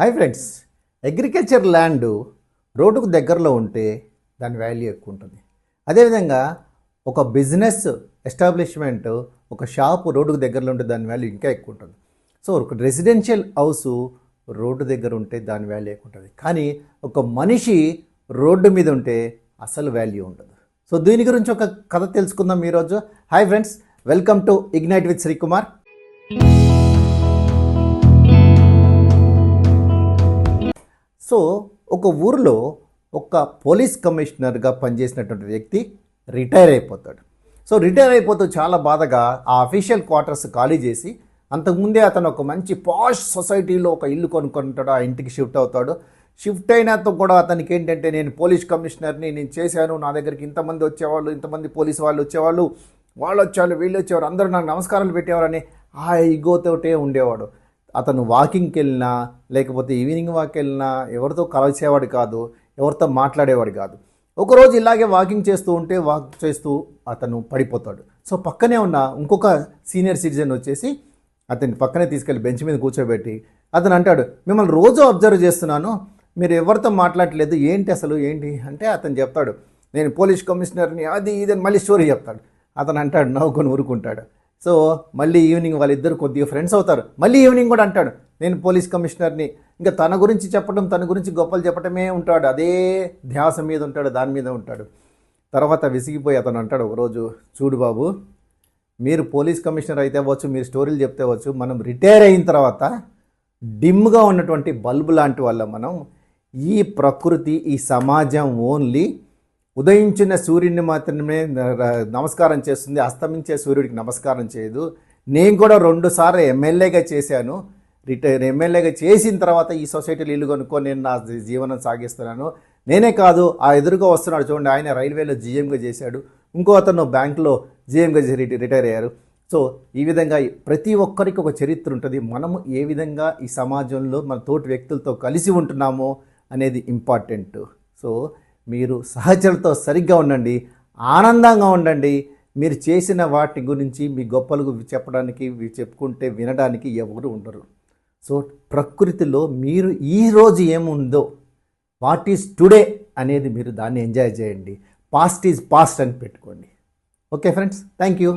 Hi friends, agriculture land రోడ్డుకు దగ్గరలో ఉంటే దాని వాల్యూ ఎక్కువ ఉంటుంది. అదేవిధంగా ఒక బిజినెస్ ఎస్టాబ్లిష్మెంట్, ఒక షాపు రోడ్డుకు దగ్గరలో ఉంటే దాని వాల్యూ ఇంకా ఎక్కువ ఉంటుంది. సో ఒక రెసిడెన్షియల్ హౌస్ రోడ్డు దగ్గర ఉంటే దాని వాల్యూ ఎక్కువ ఉంటుంది. కానీ ఒక మనిషి రోడ్డు మీద ఉంటే అసలు వాల్యూ ఉండదు. సో దీని గురించి ఒక కథ తెలుసుకుందాం ఈరోజు. Hi friends, welcome to ignite with Srikumar. So ఒక ఊరిలో ఒక పోలీస్ కమిషనర్గా పనిచేసినటువంటి వ్యక్తి రిటైర్ అయిపోతాడు. సో రిటైర్ అయిపోతూ చాలా బాధగా ఆ అఫీషియల్ క్వార్టర్స్ ఖాళీ చేసి, అంతకుముందే అతను ఒక మంచి పాష్ సొసైటీలో ఒక ఇల్లు కొనుక్కుంటాడు. ఆ ఇంటికి షిఫ్ట్ అవుతాడు. షిఫ్ట్ అయినాతో కూడా అతనికి ఏంటంటే, నేను పోలీస్ కమిషనర్ని, నేను చేశాను, నా దగ్గరికి ఇంతమంది వచ్చేవాళ్ళు, ఇంతమంది పోలీసు వాళ్ళు వచ్చేవాళ్ళు, వాళ్ళు వచ్చేవాళ్ళు, వీళ్ళు వచ్చేవారు, అందరూ నాకు నమస్కారాలు పెట్టేవారని ఆ ఈగోతోటే ఉండేవాడు. అతను వాకింగ్కి వెళ్ళినా, లేకపోతే ఈవినింగ్ వాక్ వెళ్ళినా ఎవరితో కలిసేవాడు కాదు, ఎవరితో మాట్లాడేవాడు కాదు. ఒకరోజు ఇలాగే వాకింగ్ చేస్తూ అతను పడిపోతాడు. సో పక్కనే ఉన్న ఇంకొక సీనియర్ సిటిజన్ వచ్చేసి అతన్ని పక్కనే తీసుకెళ్ళి బెంచ్ మీద కూర్చోబెట్టి అతను అంటాడు, మిమ్మల్ని రోజు అబ్జర్వ్ చేస్తున్నాను, మీరు ఎవరితో మాట్లాడలేదు, ఏంటి అసలు ఏంటి అంటే, అతను చెప్తాడు, నేను పోలీస్ కమిషనర్ని, అది ఇదని మళ్ళీ స్టోరీ చెప్తాడు. అతను అంటాడు, నవ్వుకొని ఊరుకుంటాడు. సో మళ్ళీ ఈవినింగ్ వాళ్ళిద్దరు కొద్దిగా ఫ్రెండ్స్ అవుతారు. మళ్ళీ ఈవినింగ్ కూడా అంటాడు, నేను పోలీస్ కమిషనర్ని. ఇంకా తన గురించి చెప్పడం, తన గురించి గొప్పలు చెప్పడమే ఉంటాడు. అదే ధ్యాస మీద ఉంటాడు, దాని మీద ఉంటాడు. తర్వాత విసిగిపోయి అతను అంటాడు ఒకరోజు, చూడు బాబు, మీరు పోలీస్ కమిషనర్ అయితే అవ్వచ్చు, మీరు స్టోరీలు చెప్తే అవ్వచ్చు, మనం రిటైర్ అయిన తర్వాత డిమ్గా ఉన్నటువంటి బల్బు లాంటి వల్ల మనం ఈ ప్రకృతి, ఈ సమాజం ఓన్లీ ఉదయించిన సూర్యుడిని మాత్రమే నమస్కారం చేస్తుంది, అస్తమించే సూర్యుడికి నమస్కారం చేయదు. నేను కూడా 2 సార్లు ఎమ్మెల్యేగా చేశాను. ఎమ్మెల్యేగా చేసిన తర్వాత ఈ సొసైటీలో ఇల్లు కొనుక్కొని నేను నా జీవనం సాగిస్తున్నాను. నేనే కాదు, ఆ ఎదురుగా వస్తున్నాడు చూడండి, ఆయన రైల్వేలో జీఎంగా చేశాడు, ఇంకో అతను బ్యాంకులో జీఎంగా రిటైర్ అయ్యారు. సో ఈ విధంగా ప్రతి ఒక్కరికి ఒక చరిత్ర ఉంటుంది. మనము ఏ విధంగా ఈ సమాజంలో మన తోటి వ్యక్తులతో కలిసి ఉంటున్నామో అనేది ఇంపార్టెంట్. సో మీరు సహచరులతో సరిగ్గా ఉండండి, ఆనందంగా ఉండండి. మీరు చేసిన వాటి గురించి మీ గొప్పలు చెప్పడానికి, చెప్పుకుంటే వినడానికి ఎవరు ఉండరు. సో ప్రకృతిలో మీరు ఈరోజు ఏముందో, వాట్ ఈజ్ టుడే అనేది మీరు దాన్ని ఎంజాయ్ చేయండి. పాస్ట్ ఈజ్ పాస్ట్ అని పెట్టుకోండి. Okay friends, thank you.